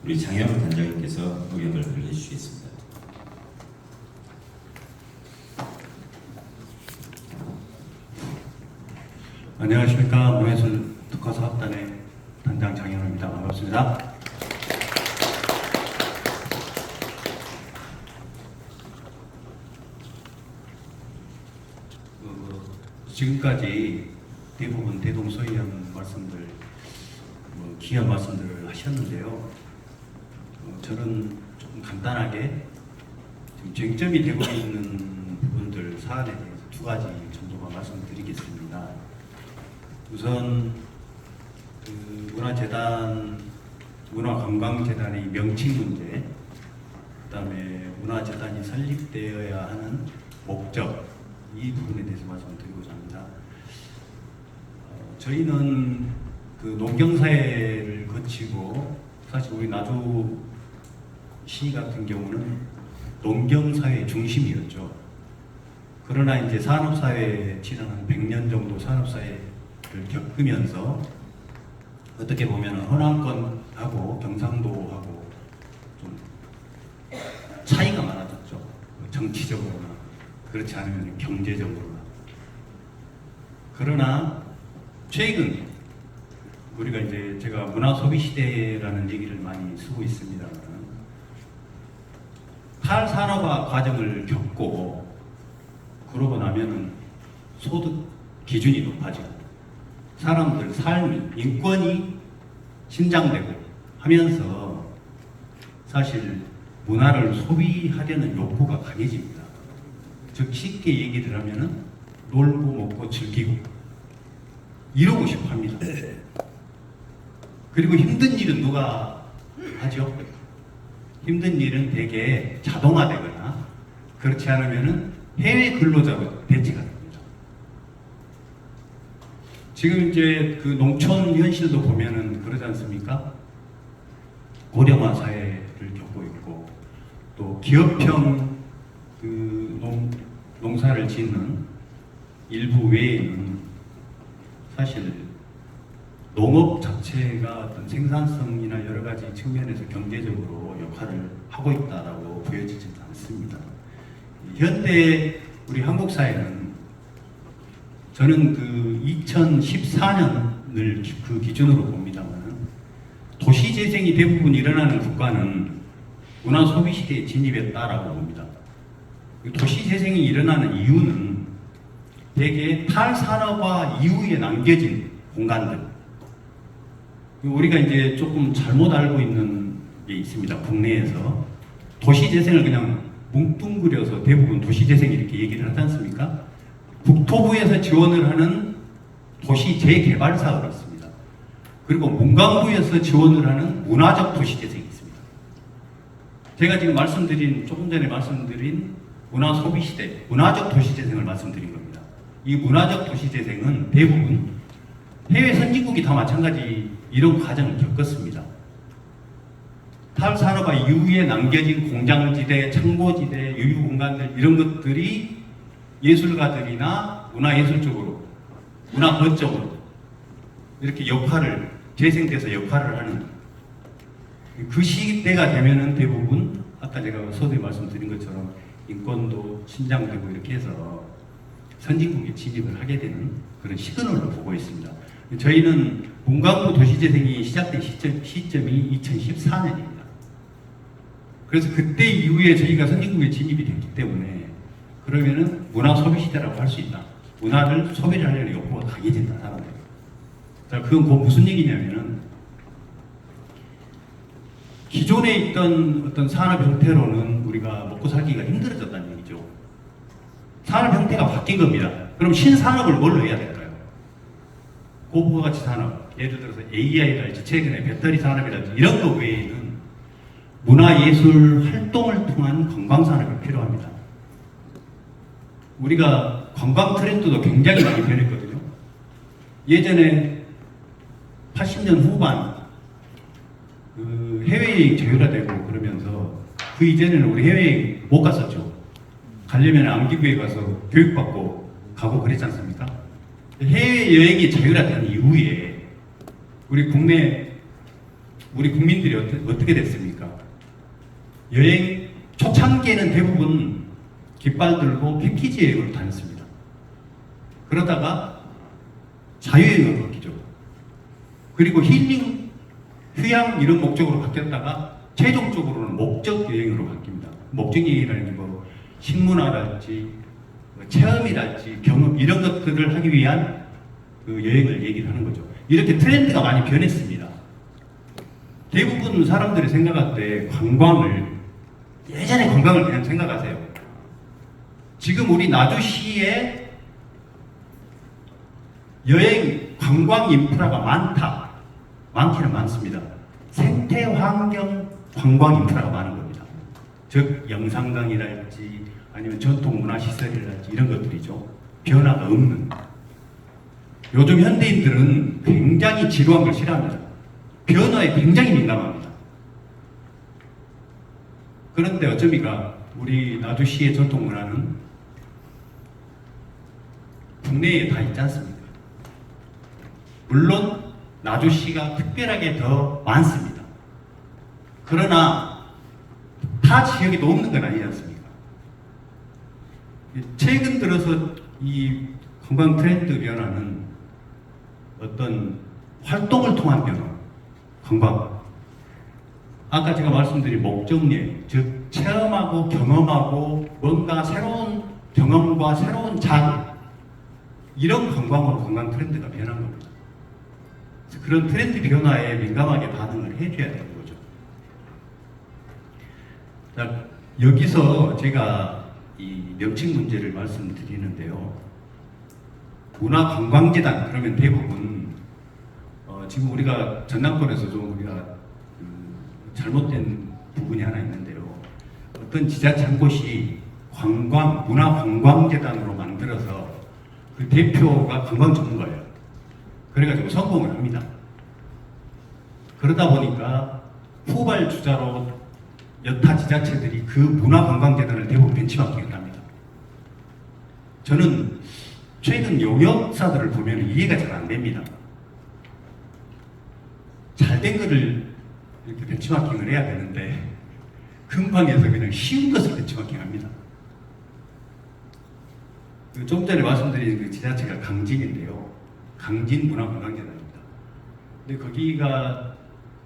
우리 장현우 단장님께서 의견을 해주시겠습니다. 안녕하십니까. 문화예술 특화사업단의 단장 장현우입니다. 반갑습니다. 지금까지 대부분 대동소이한 말씀들, 귀한 말씀들을 하셨는데요. 저는 조금 간단하게 지금 쟁점이 되고 있는 부분들 사안에 대해서 두 가지 정도만 말씀드리겠습니다. 우선 문화관광재단의 명칭 문제, 그다음에 문화재단이 설립되어야 하는 목적, 이 부분에 대해서 말씀드리고자 합니다. 저희는 그 농경사회를 거치고, 사실 우리 나주시 같은 경우는 농경사회 중심이었죠. 그러나 이제 산업사회에 지난 한 100년 정도 산업사회를 겪으면서 어떻게 보면 호남권하고 경상도하고 좀 차이가 많아졌죠. 정치적으로나 그렇지 않으면 경제적으로나. 그러나 최근 우리가 이제 제가 문화 소비 시대라는 얘기를 많이 쓰고 있습니다만, 탈산업화 과정을 겪고 그러고 나면은 소득 기준이 높아지고 사람들 삶이, 인권이 신장되고 하면서 사실 문화를 소비하려는 욕구가 강해집니다. 즉 쉽게 얘기를 하면은 놀고 먹고 즐기고 이러고 싶어 합니다. 그리고 힘든 일은 누가 하죠? 힘든 일은 대개 자동화되거나 그렇지 않으면은 해외 근로자로 대체가 됩니다. 지금 이제 그 농촌 현실도 보면은 그러지 않습니까? 고령화 사회를 겪고 있고, 또 기업형 그 농사를 짓는 일부 외에는 사실 농업 자체가 어떤 생산성이나 여러 가지 측면에서 경제적으로 역할을 하고 있다라고 보여지지 않습니다. 현대 우리 한국 사회는, 저는 그 2014년을 그 기준으로 봅니다만, 도시 재생이 대부분 일어나는 국가는 문화 소비 시대에 진입했다라고 봅니다. 도시 재생이 일어나는 이유는 대개 탈산업화 이후에 남겨진 공간들, 우리가 이제 조금 잘못 알고 있는 게 있습니다. 국내에서 도시 재생을 그냥 뭉뚱그려서 대부분 도시 재생 이렇게 얘기를 하지 않습니까? 국토부에서 지원을 하는 도시 재개발 사업이 있습니다. 그리고 문광부에서 지원을 하는 문화적 도시 재생이 있습니다. 제가 지금 조금 전에 말씀드린 문화 소비 시대, 문화적 도시 재생을 말씀드린 겁니다. 이 문화적 도시 재생은 대부분 해외 선진국이 다 마찬가지 이런 과정을 겪었습니다. 탈산업화 이후에 남겨진 공장지대, 창고지대, 유휴공간들, 이런 것들이 예술가들이나 문화예술 쪽으로, 문화권 쪽으로 이렇게 재생돼서 역할을 하는, 그 시대가 되면은 대부분 아까 제가 서두에 말씀드린 것처럼 인권도 신장되고 이렇게 해서 선진국에 진입을 하게 되는 그런 시그널로 보고 있습니다. 저희는 문광부 도시재생이 시작된 시점이 2014년입니다. 그래서 그때 이후에 저희가 선진국에 진입이 됐기 때문에, 그러면은 문화 소비 시대라고 할 수 있다. 문화를 소비를 하려는 욕구가 강해진다, 사람들. 자, 그건 무슨 얘기냐면은, 기존에 있던 어떤 산업 형태로는 우리가 먹고 살기가 힘들어졌다는 얘기죠. 산업 형태가 바뀐 겁니다. 그럼 신산업을 뭘로 해야 될까요? 고부가가치 산업, 예를 들어서 AI랄지 최근에 배터리 산업이랄지 이런 거 외에는 문화예술 활동을 통한 관광산업이 필요합니다. 우리가 관광 트렌드도 굉장히 많이 변했거든요. 예전에 80년 후반 그 해외여행 자율화되고 그러면서 그 이전에는 우리 해외여행 못 갔었죠. 가려면 암기부에 가서 교육받고 가고 그랬지 않습니까? 해외여행이 자율화된 이후에 우리 국내 우리 국민들이 어떻게 됐습니까? 여행 초창기에는 대부분 깃발 들고 패키지 여행으로 다녔습니다. 그러다가 자유여행으로 바뀌죠. 그리고 힐링, 휴양 이런 목적으로 바뀌었다가 최종적으로는 목적 여행으로 바뀝니다. 목적 여행이라는 게 뭐 식문화랄지 뭐 체험이랄지 경험 이런 것들을 하기 위한 그 여행을 얘기를 하는 거죠. 이렇게 트렌드가 많이 변했습니다. 대부분 사람들이 생각할 때 관광을 예전에 관광을 그냥 생각하세요. 지금 우리 나주시에 여행 관광 인프라가 많기는 많습니다. 생태 환경 관광 인프라가 많은 겁니다. 즉 영산강이랄지 아니면 전통 문화 시설이랄지 이런 것들이죠. 변화가 없는. 요즘 현대인들은 굉장히 지루한 걸 싫어합니다. 변화에 굉장히 민감합니다. 그런데 어쩌니까 우리 나주시의 전통 문화는 국내에 다 있지 않습니까? 물론 나주시가 특별하게 더 많습니다. 그러나 타 지역에도 없는 건 아니지 않습니까? 최근 들어서 이 관광 트렌드 변화는 어떤 활동을 통한 변화, 관광. 아까 제가 말씀드린 목적여행, 즉 체험하고 경험하고 뭔가 새로운 경험과 새로운 자극, 이런 관광으로 관광 트렌드가 변한 겁니다. 그런 트렌드 변화에 민감하게 반응을 해줘야 되는 거죠. 자, 여기서 제가 이 명칭 문제를 말씀드리는데요. 문화관광재단 그러면 대부분 지금 우리가 전남권에서 좀 우리가 잘못된 부분이 하나 있는데요. 어떤 지자체 한 곳이 문화관광재단으로 만들어서 그 대표가 관광 전문가예요. 그래가지고 성공을 합니다. 그러다 보니까 후발주자로 여타 지자체들이 그 문화관광재단을 대부분 벤치마킹을 합니다. 저는 최근 용역사들을 보면 이해가 잘 안 됩니다. 잘된 거를 이렇게 벤치마킹을 해야 되는데 금방에서 그냥 쉬운 것을 벤치마킹합니다. 좀 전에 말씀드린 그 지자체가 강진인데요. 강진 문화관광재단입니다. 근데 거기가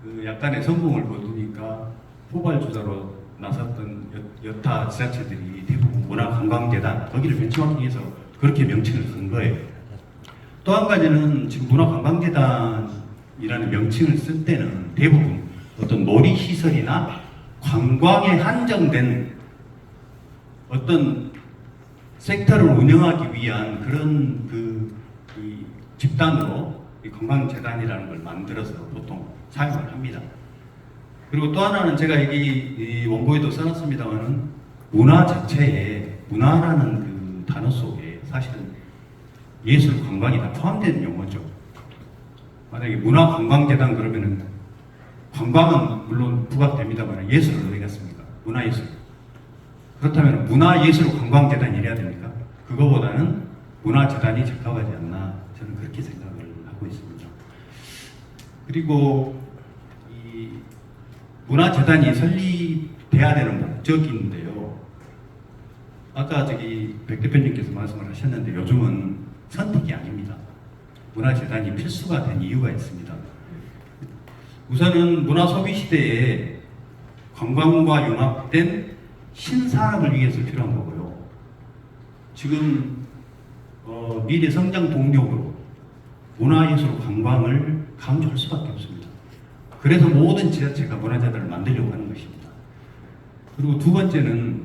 그 약간의 성공을 거두니까 후발주자로 나섰던 여타 지자체들이 대부분 문화관광재단 거기를 벤치마킹해서 그렇게 명칭을 쓴 거예요. 또 한 가지는 지금 문화관광재단이라는 명칭을 쓸 때는 대부분 어떤 놀이시설이나 관광에 한정된 어떤 섹터를 운영하기 위한 그런 이 집단으로 이 관광재단이라는 걸 만들어서 보통 사용을 합니다. 그리고 또 하나는 제가 여기 이 원고에도 써놨습니다만은 문화 자체에 문화라는 그 단어 속에 사실은 예술 관광이 다 포함되는 용어죠. 만약에 문화관광재단 그러면은 관광은 물론 부각됩니다만 예술은 어디 갔습니까? 문화예술. 그렇다면 문화예술관광재단이 이래야 됩니까? 그거보다는 문화재단이 적합하지 않나 저는 그렇게 생각을 하고 있습니다. 그리고 이 문화재단이 설립돼야 되는 목적인데요. 아까 저기 백 대표님께서 말씀을 하셨는데 요즘은 선택이 아닙니다. 문화재단이 필수가 된 이유가 있습니다. 우선은 문화소비 시대에 관광과 융합된 신산업을 위해서 필요한 거고요. 지금 미래 성장 동력으로 문화예술 관광을 강조할 수밖에 없습니다. 그래서 모든 지자체가 문화재단을 만들려고 하는 것입니다. 그리고 두 번째는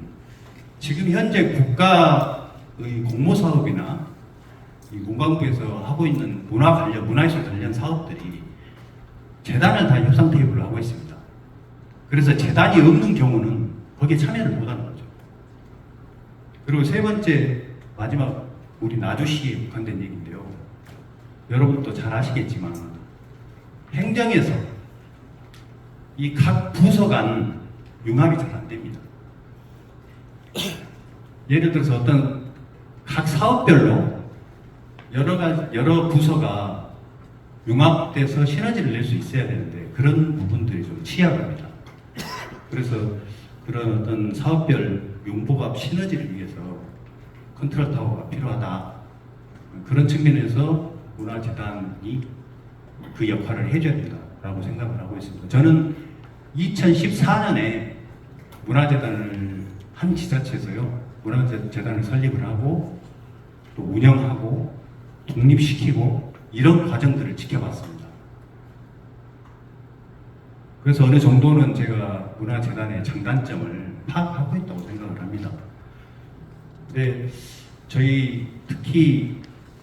지금 현재 국가의 공모사업이나 이 문광부에서 하고 있는 문화예술 관련 사업들이 재단을 다 협상 테이블로 하고 있습니다. 그래서 재단이 없는 경우는 거기에 참여를 못하는 거죠. 그리고 세 번째 마지막 우리 나주시에 관된 얘기인데요. 여러분도 잘 아시겠지만 행정에서 이 각 부서 간 융합이 잘 안 됩니다. 예를 들어서 어떤 각 사업별로 여러 부서가 융합돼서 시너지를 낼 수 있어야 되는데 그런 부분들이 좀 취약합니다. 그래서 그런 어떤 사업별 융복합 시너지를 위해서 컨트롤 타워가 필요하다. 그런 측면에서 문화재단이 그 역할을 해줘야 된다라고 생각을 하고 있습니다. 저는 2014년에 문화재단을 한 지자체에서요, 문화재단을 설립을 하고 또 운영하고 독립시키고 이런 과정들을 지켜봤습니다. 그래서 어느 정도는 제가 문화재단의 장단점을 파악하고 있다고 생각을 합니다. 근데 저희 특히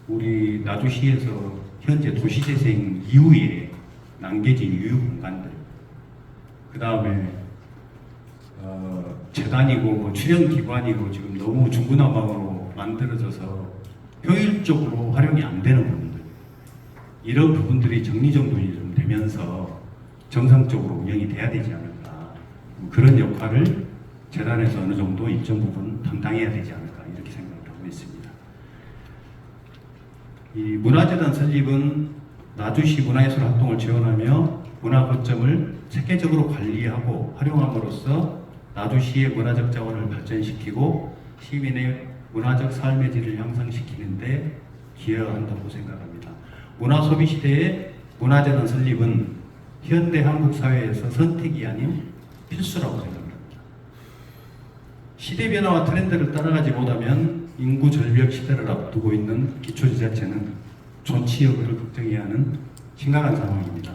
우리 나주시에서 현재 도시재생 이후에 남겨진 유휴 공간들, 그 다음에 재단이고 뭐 출연기관이고 지금 너무 중구난방으로 만들어져서 효율적으로 활용이 안 되는 부분들, 이런 부분들이 정리정돈이 좀 되면서 정상적으로 운영이 돼야 되지 않을까, 그런 역할을 재단에서 어느 정도 일정 부분 담당해야 되지 않을까 이렇게 생각을 하고 있습니다. 이 문화재단 설립은 나주시 문화예술 활동을 지원하며 문화 거점을 체계적으로 관리하고 활용함으로써 나주시의 문화적 자원을 발전시키고 시민의 문화적 삶의 질을 향상시키는데 기여한다고 생각합니다. 문화 소비 시대의 문화재단 설립은 현대 한국 사회에서 선택이 아닌 필수라고 생각합니다. 시대 변화와 트렌드를 따라가지 못하면 인구 절벽 시대를 앞두고 있는 기초지자체는 존치 여부를 걱정해야 하는 심각한 상황입니다.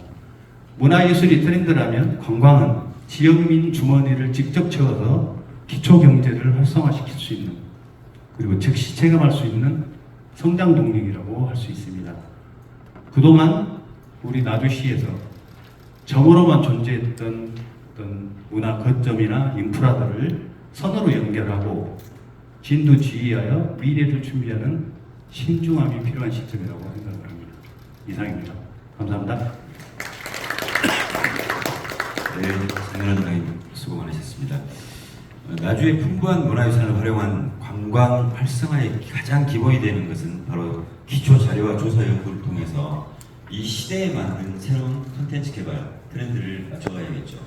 문화예술이 트렌드라면 관광은 지역민 주머니를 직접 채워서 기초경제를 활성화시킬 수 있는, 그리고 즉시 체감할 수 있는 성장 동력이라고 할 수 있습니다. 그동안 우리 나주시에서 점으로만 존재했던 어떤 문화 거점이나 인프라들을 선으로 연결하고 진두지휘하여 미래를 준비하는 신중함이 필요한 시점이라고 생각을 합니다. 이상입니다. 감사합니다. 네, 장관님 수고 많으셨습니다. 나주의 풍부한 문화유산을 활용한 관광 활성화의 가장 기본이 되는 것은 바로 기초 자료와 조사 연구를 통해서 이 시대에 맞는 새로운 콘텐츠 개발 트렌드를 맞춰가야겠죠.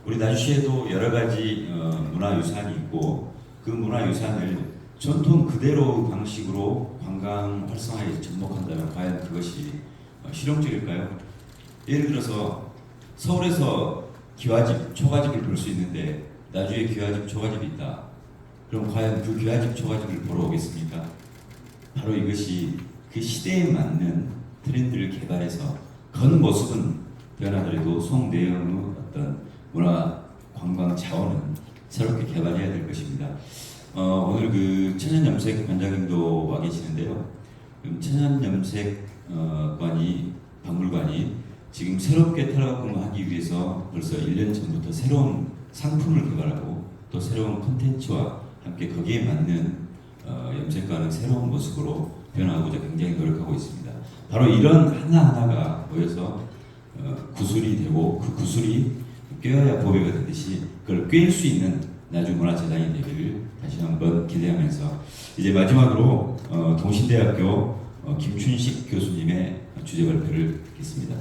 우리 나주시에도 여러 가지 문화유산이 있고 그 문화유산을 전통 그대로 방식으로 관광 활성화에 접목한다면 과연 그것이 실용적일까요? 예를 들어서 서울에서 기와집, 초가집을 볼 수 있는데 나주에 기와집, 초가집이 있다. 그럼 과연 그 기와집, 초가집을 보러 오겠습니까? 바로 이것이 그 시대에 맞는 트렌드를 개발해서 겉모습은 변하더라도 속 내용의 어떤 문화 관광 자원은 새롭게 개발해야 될 것입니다. 오늘 그 천연염색 관장님도 와 계시는데요. 천연염색관이 박물관이 지금 새롭게 탈락근무하기 위해서 벌써 1년 전부터 새로운 상품을 개발하고 또 새로운 콘텐츠와 함께 거기에 맞는 염색관은 새로운 모습으로 변화하고자 굉장히 노력하고 있습니다. 바로 이런 하나하나가 모여서 구슬이 되고 그 구슬이 꿰어야 보배가 되듯이 그걸 꿰일 수 있는 나주문화재단이 되기를 다시 한번 기대하면서 이제 마지막으로 동신대학교 김춘식 교수님의 주제 발표를 듣겠습니다.